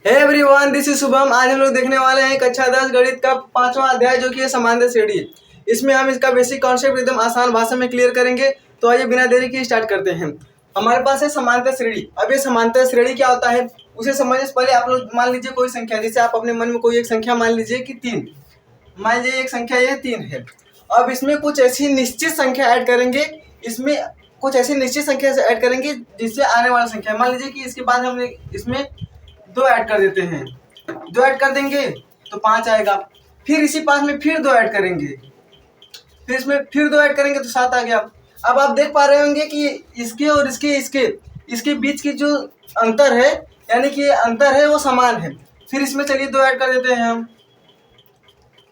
Hey everyone, this is Shubham. आज हम लोग देखने वाले हैं कक्षा 10 गणित का 5वां अध्याय जो कि है समांतर श्रेणी। इसमें हम इसका बेसिक कॉन्सेप्ट एकदम आसान भाषा में क्लियर करेंगे। तो आइए बिना देरी के स्टार्ट करते हैं। हमारे पास है समांतर श्रेणी। अब ये समांतर श्रेणी क्या होता है उसे समझने से पहले आप लोग मान लीजिए कोई संख्या, जैसे आप अपने मन में कोई एक संख्या मान लीजिए कि 3। मान लीजिए एक संख्या ये 3 है। अब इसमें कुछ ऐसी निश्चित संख्या ऐड करेंगे, इसमें कुछ ऐसी निश्चित संख्या ऐड करेंगे जिससे आने वाला संख्या, मान लीजिए कि इसके बाद हमने इसमें 2 ऐड कर देते हैं। 2 ऐड कर देंगे तो 5 आएगा। फिर इसी पास में फिर 2 ऐड करेंगे, फिर इसमें फिर 2 ऐड करेंगे तो 7 आ गया। अब आप देख पा रहे होंगे कि इसके और इसके बीच की जो अंतर है, यानी कि अंतर है वो समान है। फिर इसमें चलिए 2 ऐड कर देते हैं हम,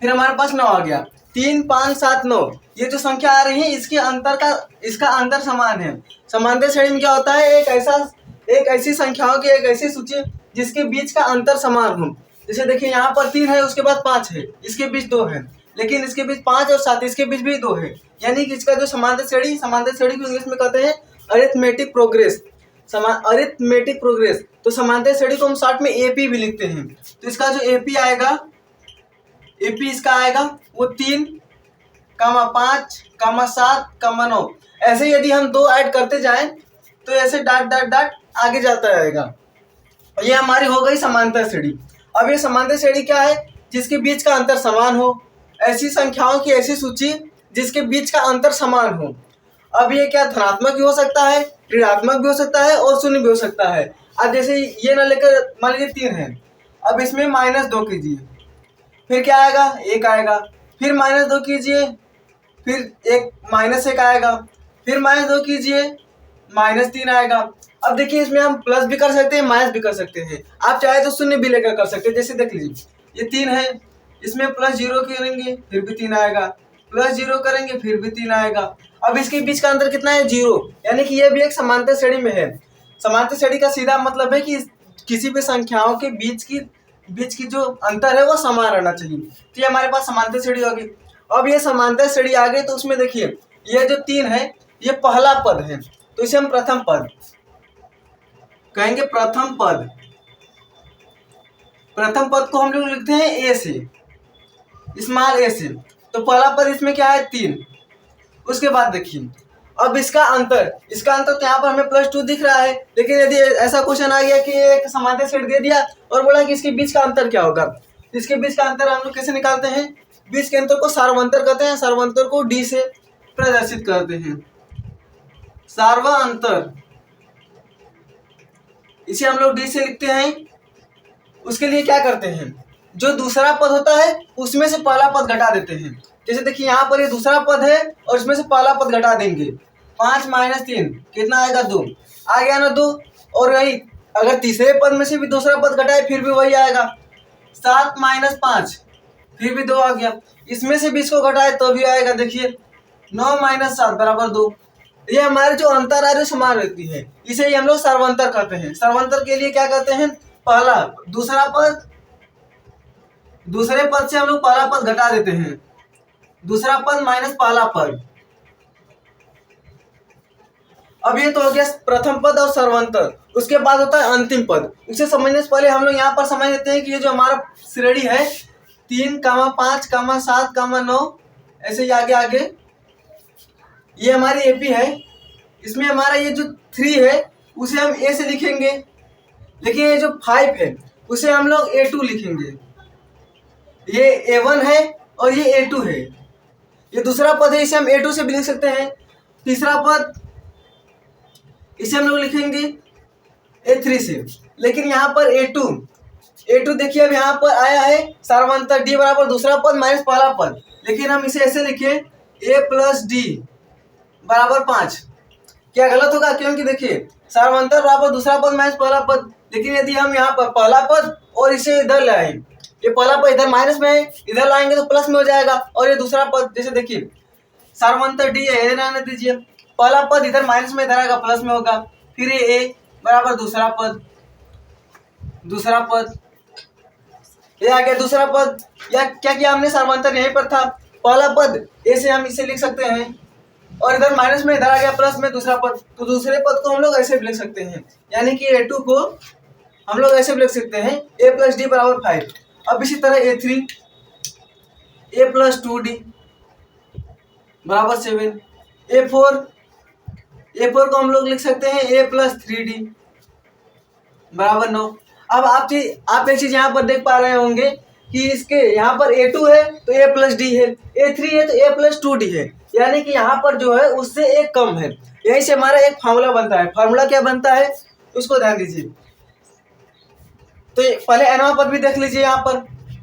फिर हमारे पास 9 आ गया। 3 5 7 9 ये जो संख्या आ रही है इसका अंतर समान है। समांतर श्रेणी में क्या होता है, एक ऐसी संख्याओं की एक ऐसी सूची जिसके बीच का अंतर समान हो। जैसे देखिए यहाँ पर 3 है, उसके बाद 5 है, इसके बीच 2 है, लेकिन इसके बीच 5 और 7 इसके बीच भी 2 है। यानी कि इसका जो समांतर श्रेणी को इंग्लिश में कहते हैं अरिथमेटिक प्रोग्रेस। Arithmetic progress. तो समांतर श्रेणी को हम शॉर्ट में एपी भी लिखते हैं। तो इसका जो एपी आएगा, एपी इसका आएगा वो 3, 5, 7, 9। ऐसे यदि हम 2 ऐड करते जाएं तो ऐसे डाट आगे जाता रहेगा। ये हमारी हो गई समांतर श्रेणी। अब ये समांतर श्रेणी क्या है, जिसके बीच का अंतर समान हो, ऐसी संख्याओं की ऐसी सूची जिसके बीच का अंतर समान हो। अब ये क्या धनात्मक भी हो सकता है, ऋणात्मक भी हो सकता है और शून्य भी हो सकता है। अब जैसे ये ना लेकर मान लीजिए 3 है, अब इसमें -2 कीजिए, फिर क्या आएगा, 1 आएगा। फिर -2 कीजिए, फिर -1 आएगा। फिर -2 कीजिए, -3 आएगा। अब देखिए इसमें हम प्लस भी कर सकते हैं, माइनस भी कर सकते हैं। आप चाहे तो शून्य भी लेकर कर सकते हैं। जैसे देख लीजिए ये 3 है, इसमें +0 करेंगे फिर भी 3 आएगा, +0 करेंगे फिर भी 3 आएगा। अब इसके बीच का अंतर कितना है, 0। यानी कि ये भी एक समांतर श्रेणी में है। समांतर श्रेणी का सीधा मतलब है कि किसी भी संख्याओं के बीच की जो अंतर है वो समान रहना चाहिए। तो ये हमारे पास समांतर श्रेणी होगी। अब ये समांतर श्रेणी आ गई तो उसमें देखिए ये जो 3 है ये पहला पद है, तो इसे हम प्रथम पद कहेंगे। प्रथम पद को हम लोग लिखते हैं ए से, स्मॉल ए से। तो पहला पद इसमें क्या है, 3। उसके बाद देखिए अब इसका अंतर तो यहाँ पर हमें +2 दिख रहा है, लेकिन यदि ऐसा क्वेश्चन आ गया कि एक समांतर श्रेणी दे दिया और बोला कि इसके बीच का अंतर क्या होगा, इसके बीच का अंतर हम लोग कैसे निकालते हैं, बीच के अंतर को सार्वंतर कहते हैं। सार्वंतर को डी से प्रदर्शित करते हैं, सार्वअंतर, इसे हम लोग डी से लिखते हैं। उसके लिए क्या करते हैं, जो दूसरा पद होता है उसमें से पहला पद घटा देते हैं। जैसे देखिए यहाँ पर ये दूसरा पद है और इसमें से पहला पद घटा देंगे। 5 - 3 कितना आएगा, 2 आ गया ना, 2। और वही अगर तीसरे पद में से भी दूसरा पद घटाए फिर भी वही आएगा। 7 - 5 फिर भी 2 आ गया। इसमें से 20 को घटाए तो भी आएगा। देखिए 9 - 7 = 2। ये हमारे जो अंतर है जो समान रहती है, इसे ही हम लोग सर्वांतर कहते हैं। सर्वांतर के लिए क्या करते हैं, पहला दूसरे पद से हम लोग पहला पद घटा देते हैं, दूसरा पद माइनस पहला पद। अब ये तो हो गया प्रथम पद और सर्वांतर। उसके बाद होता है अंतिम पद। उसे समझने से पहले हम लोग यहाँ पर समझ लेते हैं कि ये जो हमारा श्रेणी है 3, 5, 7, 9 ऐसे ही आगे ये हमारी एपी है। इसमें हमारा ये जो 3 है उसे हम ए से लिखेंगे, लेकिन ये जो 5 है उसे हम लोग A2 लिखेंगे। ये A1 है और ये A2 है। ये दूसरा पद है, इसे हम A2 से भी लिख सकते हैं। तीसरा पद इसे हम लोग लिखेंगे A3 से, लेकिन यहाँ पर A2 देखिए अब यहाँ पर आया है सार्वंतर D बराबर दूसरा पद माइनस पहला पद, लेकिन हम इसे ऐसे लिखे A + D = 5। क्या गलत होगा, क्योंकि देखिए सार्वंतर बराबर दूसरा पद माइनस पहला पद, लेकिन यदि हम यहाँ पर पहला पद और इसे इधर लाएं, ये पहला पद इधर माइनस में है, इधर लाएंगे तो प्लस में हो जाएगा। और ये दूसरा पद जैसे देखिए सार्वंतर डी है, इधर आने दीजिए, पहला पद इधर माइनस में, इधर आएगा प्लस में होगा। फिर ये ए बराबर दूसरा पद ये आ गया दूसरा पद। या क्या किया हमने, सार्वंतर यहीं पर था, पहला पद ए से हम इसे लिख सकते हैं और इधर माइनस में, इधर आ गया प्लस में दूसरा पद। तो दूसरे पद को हम लोग ऐसे भी लिख सकते हैं, यानी कि A2 को हम लोग ऐसे भी लिख सकते हैं a प्लस डी बराबर 5। अब इसी तरह a3 a प्लस 2d बराबर 7। a4 को हम लोग लिख सकते हैं a प्लस 3d बराबर 9। अब आप एक चीज यहाँ पर देख पा रहे होंगे कि इसके यहाँ पर a2 है तो a प्लस डी है, a3 है तो a प्लस 2d है, यानी कि यहाँ पर जो है उससे एक कम है। यहीं से हमारा एक फार्मूला बनता है। फार्मूला क्या बनता है उसको ध्यान दीजिए। तो पहले nवां पद भी देख लीजिए यहाँ पर।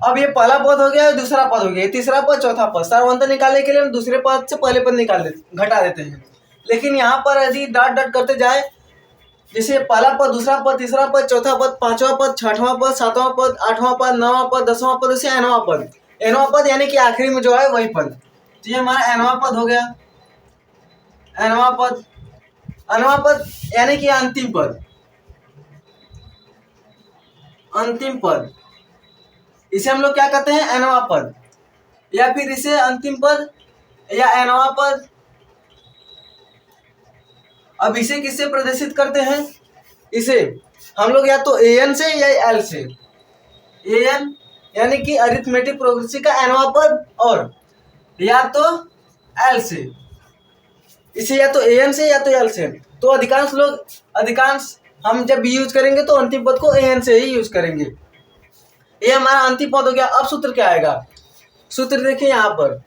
अब ये पहला पद हो गया, दूसरा पद हो गया, तीसरा पद, चौथा पद। सार्वंतर निकालने के लिए हम दूसरे पद से पहले पद घटा देते हैं। लेकिन यहाँ पर यदि डॉट डॉट करते जाए, जैसे पहला पद, दूसरा पद, तीसरा पद, चौथा पद, पांचवा पद, छठवां पद, सातवां पद, आठवां पद, नौवां पद, 10वां पद, उसे nवां पद। nवां पद यानी कि आखिरी में जो है वही पद। तो ये हमारा nवां पद हो गया। nवां पद यानी कि अंतिम पद। अंतिम पद इसे हम लोग क्या कहते हैं nवां पद, या फिर इसे अंतिम पद या nवां पद। अब इसे किससे प्रदर्शित करते हैं? इसे हम लोग या तो an से या l से। an यानी कि अरिथमेटिक प्रोग्रेसिव का nवां पद, और या तो l से। इसे या तो an से या तो l से। तो अधिकांश हम जब यूज करेंगे तो अंतिम पद को an से ही यूज करेंगे। ये हमारा अंतिम पद हो गया। अब सूत्र क्या आएगा? सूत्र देखिए यहाँ पर,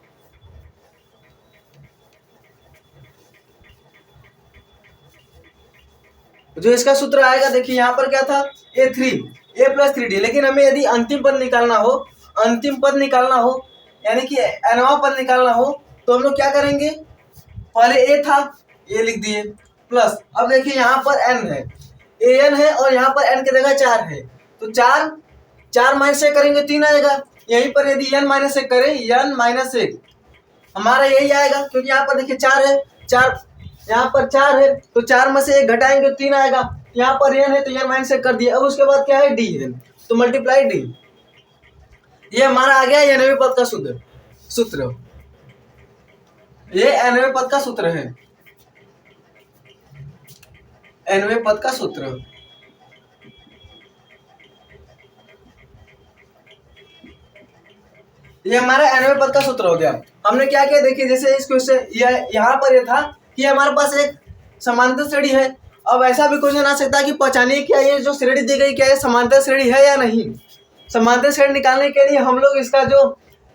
जो इसका सूत्र आएगा देखिए यहाँ पर क्या था, a प्लस 3d। लेकिन हमें यदि अंतिम पद निकालना हो यानी कि nवां पद निकालना हो तो हम लोग क्या करेंगे? पहले a था, a लिख दिए, प्लस अब देखिए यहाँ पर n है, an है और यहाँ पर n की जगह 4 है। तो 4 माइनस से करेंगे 3 आएगा। यहीं पर यदि n माइनस 1 करें, n माइनस 1 हमारा यही आएगा, क्योंकि यहाँ पर देखिए 4 है, यहाँ पर 4 है तो 4 में से 1 घटाएंगे तो 3 आएगा। यहाँ पर n है तो n माइनस 1 कर दिया। अब उसके बाद क्या है? d है, तो मल्टीप्लाई d। ये हमारा आ गया nवें पद का सूत्र। ये nवें पद का सूत्र है, nवें पद का सूत्र। ये हमारा nवें पद का सूत्र हो गया। हमने क्या किया देखिए, जैसे इस क्वेश्चन यहाँ पर ये था कि हमारे पास एक समांतर श्रेणी है। अब ऐसा भी क्वेश्चन आ सकता है कि पहचानिए क्या ये जो श्रेणी दी गई क्या ये समांतर श्रेणी है या नहीं। समांतर श्रेणी निकालने के लिए हम लोग इसका जो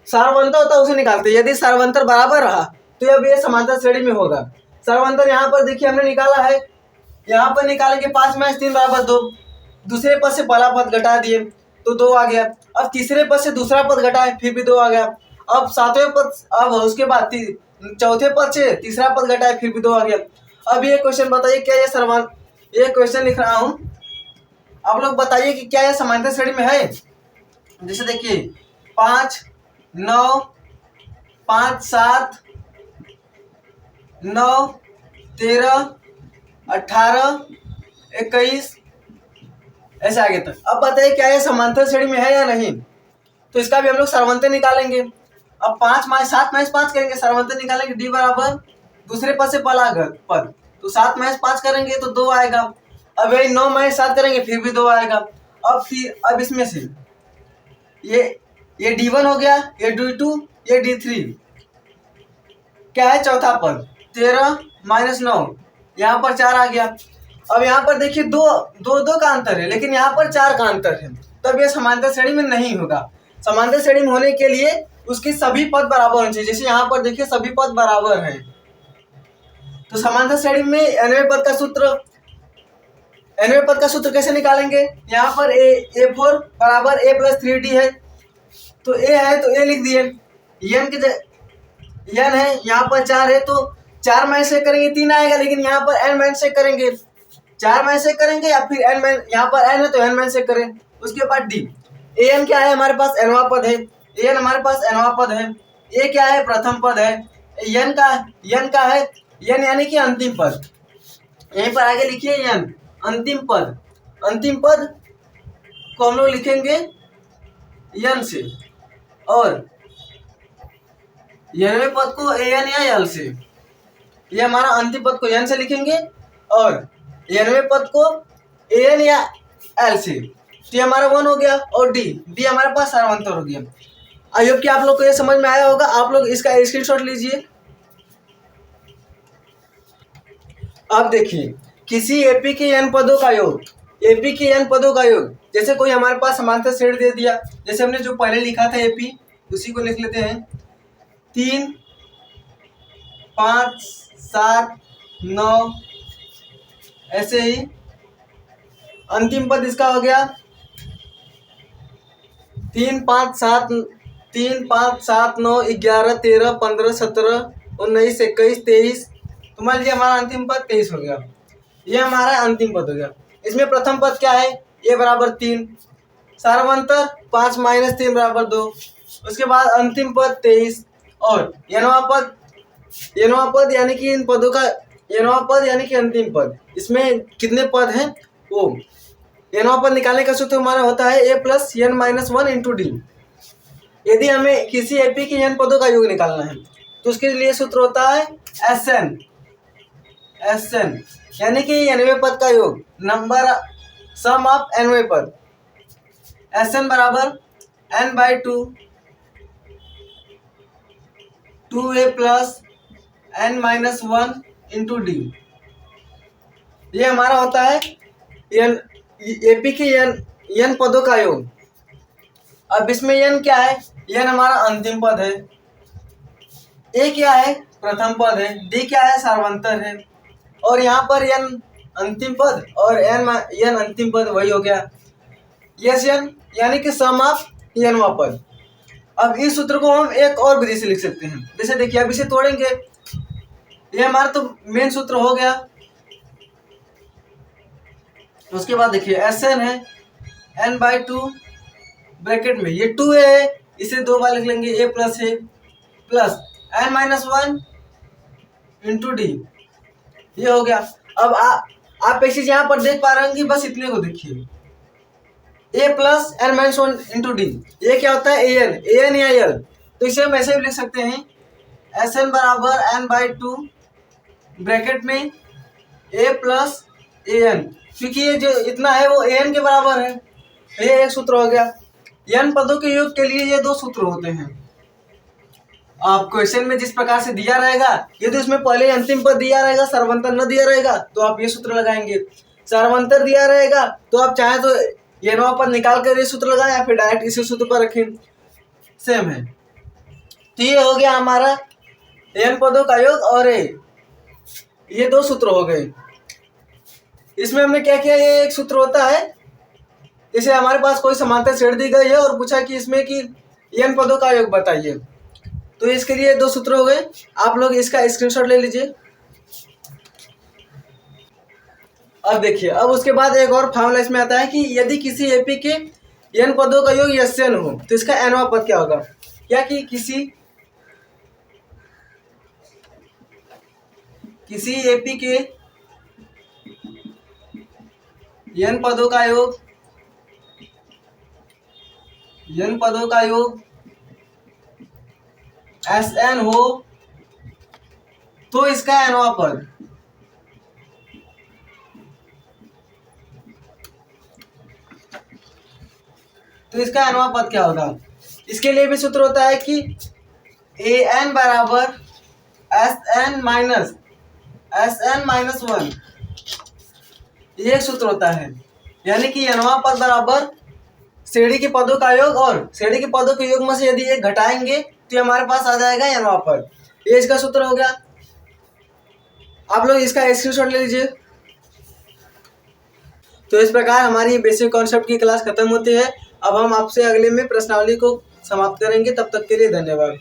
सारवंतर होता है उसे निकालते हैं। यदि सारवंतर बराबर रहा तो अब ये समांतर श्रेणी में होगा। सारवंतर यहाँ पर देखिए हमने निकाला है, यहाँ पर निकालेंगे 5 में 3 बराबर 2। दूसरे पद से पहला पद घटा दिए तो 2 आ गया। अब तीसरे पद से दूसरा पद घटाए फिर भी 2 आ गया। अब सातवें पद, अब उसके बाद चौथे पद से तीसरा पद घटाए फिर भी 2 आ गया। अब ये क्वेश्चन बताइए क्या ये क्वेश्चन लिख रहा हूँ, आप लोग बताइए कि क्या ये समांतर श्रेणी में है। जैसे देखिए 5 9 5 7 9 13 18 21 ऐसे आगे तक। अब बताइए क्या ये समांतर श्रेणी में है या नहीं। तो इसका भी हम लोग सारवंतर निकालेंगे। अब 5 माइनस 7 माइनस 5 करेंगे, सारवंतर निकालेंगे। d बराबर दूसरे पद से पहला पद, तो 7 माइनस 5 करेंगे तो 2 आएगा। अब यही 9 माइनस 7 करेंगे फिर भी 2 आएगा। अब इसमें से ये d1 हो गया, ये d2, ये d3। क्या है? चौथा पद 13 माइनस 9, यहाँ पर 4 आ गया। अब यहाँ पर देखिए दो का अंतर है, लेकिन यहाँ पर 4 का अंतर है, तब ये समांतर श्रेणी में नहीं होगा। समांतर श्रेणी में होने के लिए उसके सभी पद बराबर होने चाहिए। जैसे यहाँ पर देखिए सभी पद बराबर हैं। तो समांतर श्रेणी में nवें पद का सूत्र कैसे निकालेंगे? यहाँ पर a4 बराबर a प्लस 3d है, तो a है तो a लिख दिए। n है, यहाँ पर 4 है तो 4 माइनस से करेंगे 3 आएगा, लेकिन यहाँ पर n माइनस से करेंगे 4 माइनस से करेंगे, या फिर यहाँ पर n है तो n माइनस से करें। उसके बाद d। an क्या है? हमारे पास nवां पद है। an हमारे पास nवां पद है। a क्या है? प्रथम पद है। n का है n यानी कि अंतिम पद। यहीं पर आगे लिखिए n अंतिम पद। अंतिम पद को हम लोग लिखेंगे n से, और nवें पद को an या l से। ये हमारा अंतिम पद को n से लिखेंगे और nवें पद को an या LC। तो ये हमारा 1 हो गया और डी हमारे पास सारवंतर हो गया। आई होप कि आप लोग को ये समझ में आया होगा। आप लोग इसका स्क्रीनशॉट लीजिए। अब देखिए, किसी एपी के n पदों का योग, एपी के n पदों का योग, जैसे कोई हमारे पास समांतर श्रेणी दे दिया, जैसे हमने जो पहले लिखा था एपी उसी को लिख लेते हैं। 3 5 7 9 ऐसे ही अंतिम पद इसका हो गया 3 5 7 9 11 13 15 17 19 21 23। तो मान लीजिए हमारा अंतिम पद 23 हो गया। ये हमारा अंतिम पद हो गया। इसमें प्रथम पद क्या है, a बराबर 3, सारवंतर 5 - 3 बराबर 2। उसके बाद अंतिम पद 23 और यनवा पद यानी कि इन पदों का यनवा पद यानी कि अंतिम पद। इसमें कितने पद हैं, वो यनवा पद निकालने का सूत्र हमारा होता है a + n - 1 × d। यदि हमें किसी एपी के n पदों का योग निकालना है तो उसके लिए सूत्र होता है SN यानी कि nवें पद का योग, नंबर सम ऑफ nवें पद। SN बराबर n/2 2a + n - 1 × d। ये हमारा होता है एपी के n पदों का योग। अब इसमें n क्या है, n हमारा अंतिम पद है, a क्या है, प्रथम पद है, d क्या है, सारवंतर है, और यहाँ पर n अंतिम पद और n अंतिम पद वही हो गया SN यानी कि सम ऑफ nवां पद। अब इस सूत्र को हम एक और विधि से लिख सकते हैं। जैसे देखिए, अब इसे तोड़ेंगे, ये हमारा तो मेन सूत्र हो गया। उसके बाद देखिए SN है n/2 ब्रैकेट में ये 2a है, इसे 2 बार लिख लेंगे a + a plus n - 1 × d। ये हो गया। अब आप एक चीज यहाँ पर देख पा रहे होंगे, बस इतने को देखिए, a + n - 1 × d। ये क्या होता है, an या l। तो इसे हम ऐसे भी लिख सकते हैं SN बराबर n/2 ब्रैकेट में a + an, क्योंकि ये जो इतना है वो an के बराबर है। ये एक सूत्र हो गया। n पदों के योग के लिए ये 2 सूत्र होते हैं। आप क्वेश्चन में जिस प्रकार से दिया रहेगा, यदि उसमें पहले अंतिम पद दिया रहेगा, सारवंतर न दिया रहेगा, तो आप ये सूत्र लगाएंगे। सारवंतर दिया रहेगा तो आप चाहे तो यनवा पद निकाल कर ये सूत्र लगाएं या फिर डायरेक्ट इसी सूत्र पर रखें, सेम है। तो ये हो गया हमारा n पदों का योग और ये 2 सूत्र हो गए। इसमें हमने क्या किया, ये एक सूत्र होता है, इसे हमारे पास कोई समांतर श्रेणी दी गई है और पूछा कि इसमें कि n पदों का योग बताइए, तो इसके लिए 2 सूत्र हो गए। आप लोग इसका स्क्रीनशॉट ले लीजिए। अब देखिए, अब उसके बाद एक और फार्मूला इसमें आता है कि यदि किसी एपी के n पदों का योग SN हो तो इसका nवां पद क्या होगा। क्या कि किसी एपी के n पदों का योग SN हो तो इसका nवां पद क्या होगा। इसके लिए भी सूत्र होता है कि AN बराबर SN - 1। ये एक सूत्र होता है, यानी कि nवां पद बराबर श्रेणी के पदों का योग, और श्रेणी के पदों के योग में से यदि एक घटाएंगे तो हमारे पास आ जाएगा nवां पद। ये इसका सूत्र हो गया। आप लोग इसका स्क्रीनशॉट ले लीजिए। तो इस प्रकार हमारी बेसिक कॉन्सेप्ट की क्लास खत्म होती है। अब हम आपसे अगले में प्रश्नावली को समाप्त करेंगे। तब तक के लिए धन्यवाद।